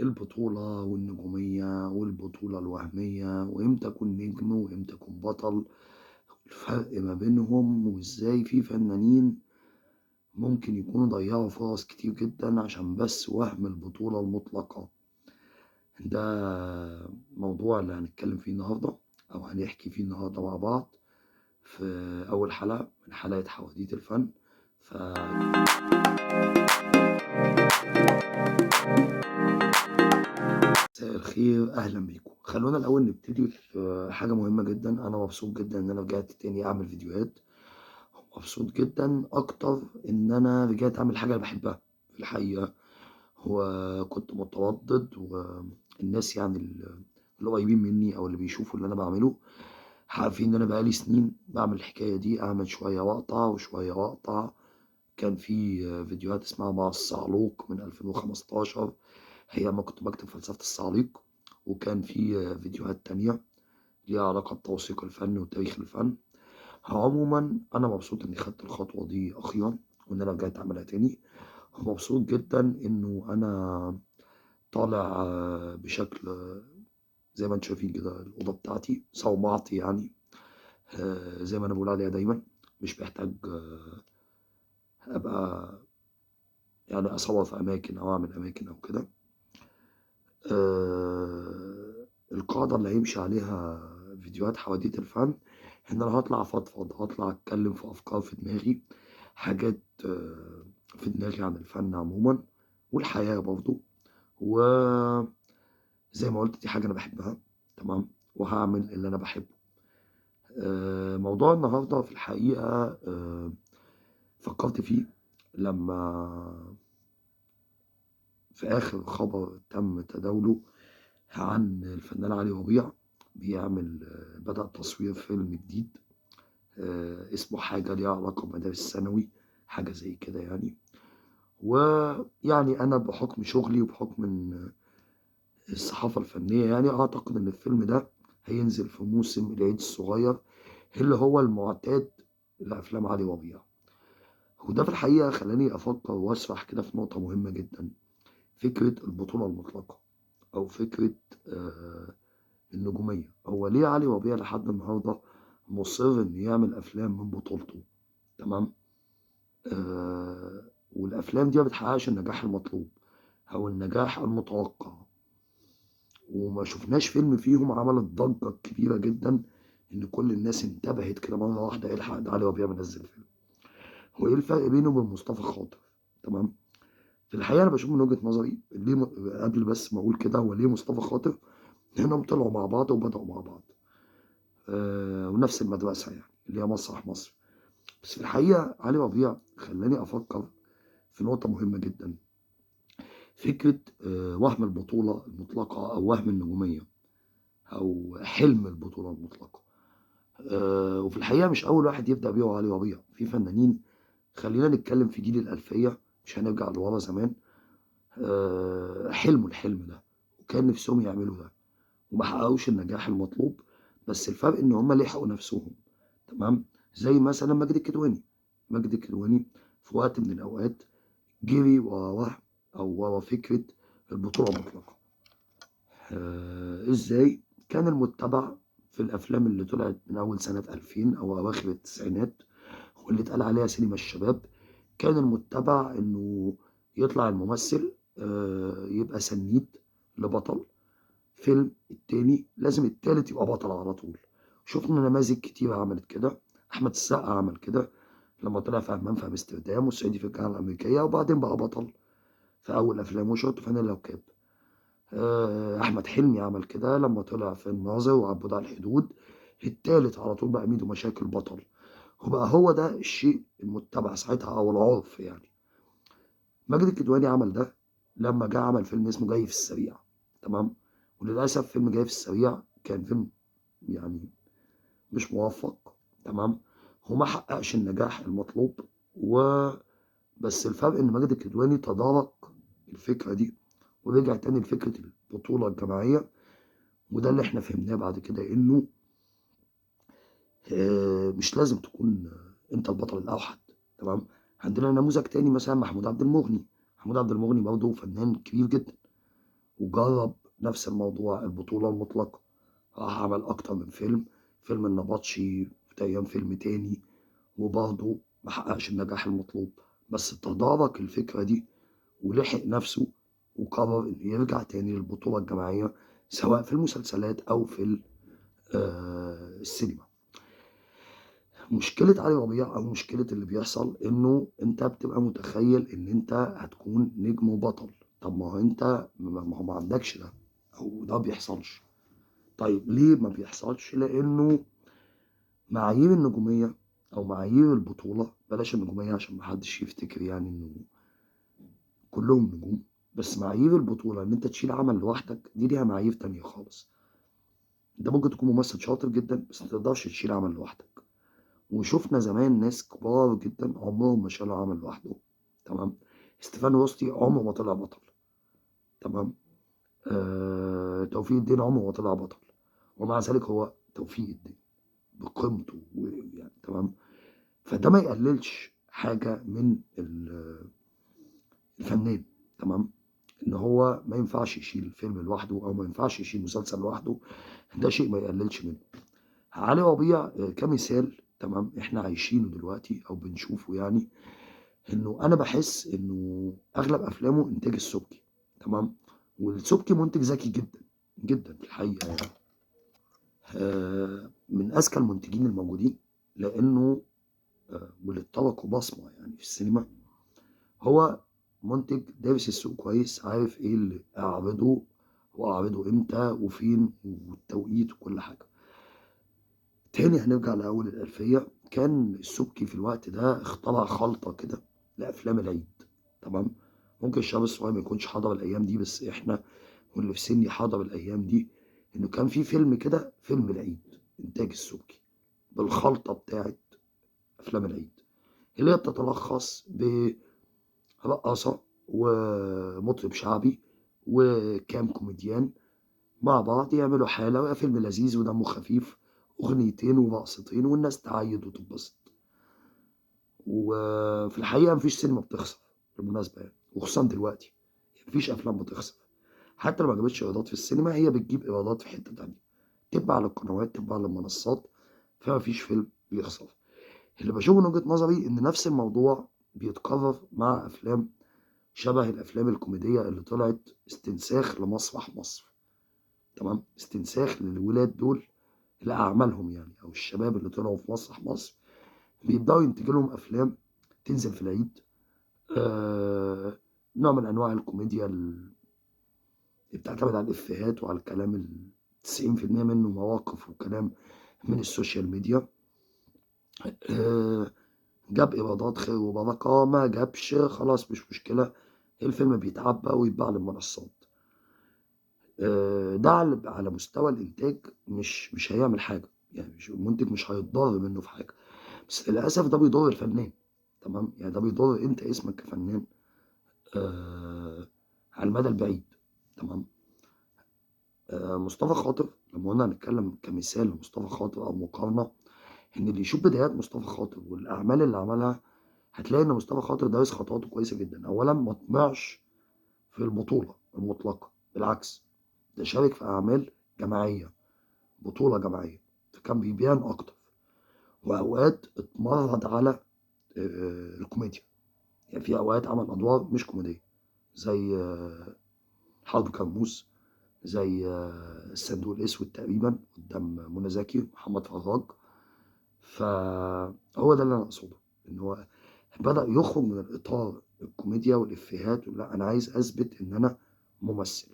البطولة والنجومية والبطولة الوهمية، وإمتى أكون نجم وإمتى أكون بطل، الفرق ما بينهم، وإزاي في فنانين ممكن يكونوا ضيعوا فرص كتير جدًا عشان بس وهم البطولة المطلقة. ده موضوع اللي هنتكلم فيه النهارده، أو هنحكي فيه النهارده مع بعض في أول حلقة من حلقة حواديت الفن. ف مساء الخير، أهلًا بيكم. خلّونا الأول نبتدي في حاجة مهمة جدًا. أنا مبسوط جدًا إن أنا رجعت تاني أعمل فيديوهات، ومبسوط جدًا أكتر إن أنا رجعت أعمل حاجة أنا باحبها في الحقيقة. هو كنت متردد، والناس يعني القريبين مني أو اللي بيشوفوا اللي أنا باعمله عارفين إن أنا بقى لي سنين باعمل الحكاية دي، أعمل شوية وأقطع وشوية وأقطع. كان في فيديوهات اسمها مع الصعلوك من 2015، هي أمّا كنت باكتب فلسفة الصعاليق، وكان في فيديوهات تانية ليها علاقة بتوثيق الفن وتاريخ الفن. عمومًا أنا مبسوط إني خدت الخطوة دي أخيرًا، وإن أنا رجعت أعملها تاني، ومبسوط جدًا إنه أنا طالع بشكل زي ما أنتم شايفين كده. الأوضة بتاعتي صومعتي يعني، زي ما أنا باقول عليها دايمًا، مش محتاج أبقى يعني أصوّر في أماكن أو أعمل أماكن أو كده. القاعدة اللي هيمشي عليها فيديوهات حواديت الفن، إن أنا هاطلع أفضفض، هاطلع أتكلّم في أفكار في دماغي، حاجات في دماغي عن الفن عمومًا والحياة برضه. وزي ما قُلت دي حاجة أنا باحبها، تمام، وهاعمل اللي أنا باحبه. موضوع النهارده في الحقيقة فكّرت فيه لمّا في آخر خبر تم تداوله عن الفنان علي ربيع بيعمل بدأ تصوير فيلم جديد اسمه حاجة ليها علاقة بمدارس ثانوي، حاجة زي كده يعني. ويعني أنا بحُكم شغلي وبحُكم إن الصحافة الفنية يعني أعتقد إن الفيلم ده هينزل في موسم العيد الصغير اللي هو المعتاد لأفلام علي ربيع. وده في الحقيقة خلّاني أفكّر وأسرح كده في نقطة مهمة جدًا، فكرة البطولة المطلقة أو فكرة آآ النجومية. هو ليه علي ربيع لحد النهارده مُصِر إنه يعمل أفلام من بطولته، تمام؟ والأفلام دي ما بتحققش النجاح المطلوب أو النجاح المتوقع، وما شُفناش فيلم فيهم عملت ضجة كبيرة جدًا إن كل الناس انتبهت كده مرّة واحدة الحق ده علي ربيع منزّل فيلم. هو إيه الفرق بينه وبين مصطفى خاطر؟ تمام؟ في الحقيقة أنا باشوف من وجهة نظري ليه قبل بس ما أقول كده هو ليه مصطفى خاطر، لإنّهم طلعوا مع بعض وبدأوا مع بعض. ونفس المدرسة يعني اللي هي مسرح مصر. بس في الحقيقة علي ربيع خلّاني أفكّر في نقطة مهمة جدًا، فكرة وَهْم البطولة المطلقة أو وَهْم النجومية أو حلم البطولة المطلقة. وفي الحقيقة مش أول واحد يبدأ بيه هو علي ربيع، في فنانين خلّينا نتكلّم في جيل الألفية، مش هنرجع لورا زمان، حلموا الحلم ده وكان نِفْسهم يعملوا ده وما حققوش النجاح المطلوب، بس الفرق إن هم لحقوا نَفْسهم، تمام. زي مثلًا ماجد الكدواني. ماجد الكدواني في وقت من الأوقات جري ورا وهم أو ورا فكرة البطولة المطلقة. إزاي؟ كان المُتّبع في الأفلام اللي طلعت من أول سنة 2000 أو أواخر التسعينات واللي اتقال عليها سينما الشباب، كان المُتّبع إنه يطلع الممثل يبقى سنّيد لبطل فيلم، التاني لازم التالت يبقى بطل على طول. شُفنا نماذج كتيرة عملت كده، أحمد السقا عمل كده لمّا طلع في همام في أمستردام والصعيدي في الجامعة الأمريكية، وبعدين بقى بطل في أول أفلامه شورت وفانلة وكاب. أحمد حلمي عمل كده لمّا طلع في الناظر وعبود على الحدود، التالت على طول بقى ميدو مشاكل بطل، وبقى هو ده الشيء المُتّبع ساعتها أو العُرف يعني. ماجد الكدواني عمل ده لمّا جه عمل فيلم اسمه جاي في السريع، تمام. وللأسف فيلم جاي في السريع كان فيلم يعني مش موفّق، تمام، وما حققش النجاح المطلوب. بس الفرق إن ماجد الكدواني تدارك الفكرة دي ورجع تاني لفكرة البطولة الجماعية، وده اللي إحنا فهمناه بعد كده إنه مش لازم تكون أنت البطل الأوحد، تمام. عندنا نموذج تاني مثلًا محمود عبد المغني. محمود عبد المغني برضه فنان كبير جدًا، وجرب نفس الموضوع البطولة المطلقة، راح عمل أكتر من فيلم، فيلم النبطشي وتقريبا فيلم تاني، وبرضه محققش النجاح المطلوب، بس تدارك الفكرة دي ولحق نفسه وقرر إنه يرجع تاني للبطولة الجماعية سواء في المسلسلات أو في السينما. مشكلة علي ربيع أو مشكلة اللي بيحصل إنه أنت بتبقى متخيل إن أنت هتكون نجم وبطل، طب ما هو أنت ما هو ما عندكش ده أو ده بيحصلش. طيب ليه ما بيحصلش؟ لأنه معايير النجومية أو معايير البطولة، بلاش النجومية عشان محدش يفتكر يعني إنه كلهم نجوم، بس معايير البطولة إن أنت تشيل عمل لوحدك دي ليها معايير تانية خالص. أنت ممكن تكون ممثل شاطر جدا بس متقدرش تشيل عمل لوحدك، وشفنا زمان ناس كبار جدا عمرهم ما شالوا عمل لوحدهم. تمام. ستيفان روستي عمره ما طلع بطل. تمام. توفيق الدين عمره ما طلع بطل، ومع ذلك هو توفيق الدين بقيمته ويعني تمام. فده ما يقللش حاجة من الفنان. تمام. ان هو ما ينفعش يشيل فيلم لوحده او ما ينفعش يشيل مسلسل لوحده، ده شيء ما يقللش منه. علي ربيع كمثال، تمام، احنا عايشينه دلوقتي او بنشوفه يعني، انه انا بحس انه اغلب افلامه انتاج السبكي. تمام. والسبكي منتج ذكي جدا جدا في الحقيقه يعني، من اذكى المنتجين الموجودين، لانه واللي اتركوا بصمه يعني في السينما، هو منتج دارس السوق كويس، عارف ايه اللي اعرضه واعرضه امتى وفين والتوقيت وكل حاجه. تاني هنرجع لاول الالفيه، كان السبكي في الوقت ده اخترع خلطه كده لافلام العيد. تمام. ممكن الشباب الصغير ما يكونش حضر الايام دي، بس احنا واللي في سني حضر الايام دي، انه كان في فيلم كده، فيلم العيد انتاج السبكي بالخلطه بتاعت افلام العيد، اللي هي بتتلخص برقاصه ومطرب شعبي وكام كوميديان مع بعض يعملوا حاله، ويبقى فيلم لذيذ ودمه خفيف، اغنيتين ورقصتين والناس تعيد وتتبسط. وفي الحقيقه مفيش سينما بتخسر بالمناسبه يعني، وخصوصا دلوقتي مفيش افلام بتخسر. حتى لو ما جابتش ايرادات في السينما هي بتجيب ايرادات في حته تانيه، تتبع للقنوات تتبع للمنصات، فما فيش فيلم بيخسر. اللي بشوفه من وجهه نظري ان نفس الموضوع بيتكرر مع افلام شبه الافلام الكوميديه اللي طلعت استنساخ لمسرح مصر. تمام. استنساخ للولاد دول لاعمالهم يعني، او الشباب اللي طلعوا في مسرح مصر بيبداوا ينتجوا لهم افلام تنزل في العيد، آه نوع من انواع الكوميديا اللي بتعتمد على الافيهات وعلى الكلام 90% منه مواقف وكلام من السوشيال ميديا. آه جاب ايرادات خير وبركه، ما جابش خلاص مش مشكله، الفيلم بيتعبى ويتباع للمنصات. ده على مستوى الانتاج مش هيعمل حاجه يعني، مش المنتج مش هيتضرر منه في حاجه، بس للاسف ده بيضر الفنان. تمام. يعني ده بيضر انت اسمك كفنان على المدى البعيد. تمام. مصطفى خاطر، لما قلنا هنتكلم كمثال لمصطفى خاطر او مقارنه، ان اللي يشوف بدايات مصطفى خاطر والاعمال اللي عملها هتلاقي ان مصطفى خاطر دارس خطواته كويسه جدا. اولا ما طمعش في البطوله المطلقه، بالعكس ده شارك في اعمال جماعيه، بطوله جماعيه، فكان بيبان اكتر، واوقات اتمرد على الكوميديا. يعني في اوقات عمل ادوار مش كوميديه، زي حرب كرموز، زي الصندوق الاسود تقريبا قدام منى زكي ومحمد فراج. فهو ده اللي انا اقصده، ان هو بدأ يخرج من الاطار الكوميديا والافيهات، لا انا عايز اثبت ان انا ممثل،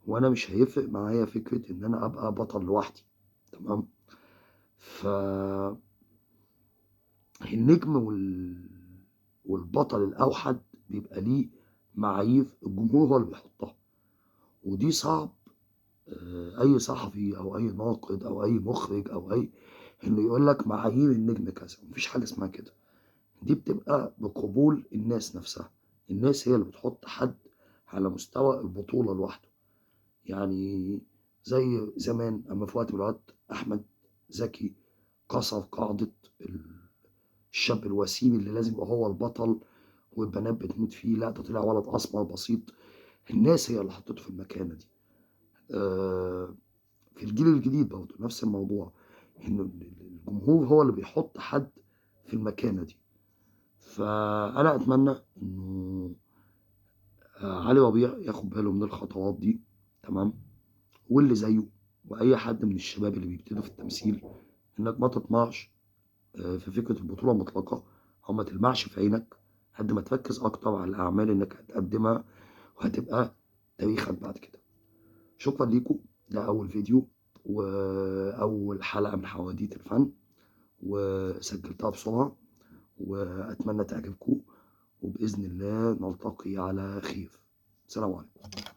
وانا مش هيفرق معايا فكره ان انا ابقى بطل لوحدي. تمام. فالنجم والبطل الاوحد بيبقى ليه معايير الجمهور هو اللي بيحطها، ودي صعب اي صحفي او اي ناقد او اي مخرج او اي انه يقول لك معايير النجم كذا، مفيش حاجه اسمها كده. دي بتبقى بقبول الناس نفسها، الناس هي اللي بتحط حد على مستوى البطوله لوحده. يعني زي زمان اما في وقت من الأوقات احمد زكي كسر قاعده الشاب الوسيم اللي لازم يبقى هو البطل والبنات بتموت فيه، لا ده طلع ولد اسمر بسيط الناس هي اللي حطّته في المكانة دي. في الجيل الجديد برضه نفس الموضوع، إنه الجمهور هو اللي بيحُط حد في المكانة دي. فأنا أتمنى إنه علي ربيع ياخد باله من الخطوات دي، تمام، واللي زيه وأي حد من الشباب اللي بيبتدوا في التمثيل، إنك ما تطمعش في فكرة البطولة مطلقة، أو ما تلمعش في عينك، قد ما تركّز أكتر على الأعمال إنك هتقدّمها وهتبقى تاريخك بعد كده. شكرًا ليكم، ده أول فيديو وأول حلقة من حواديت الفن، وسجّلتها بسرعة، وأتمنى تعجبكم، وبإذن الله نلتقي على خير. سلام عليكم.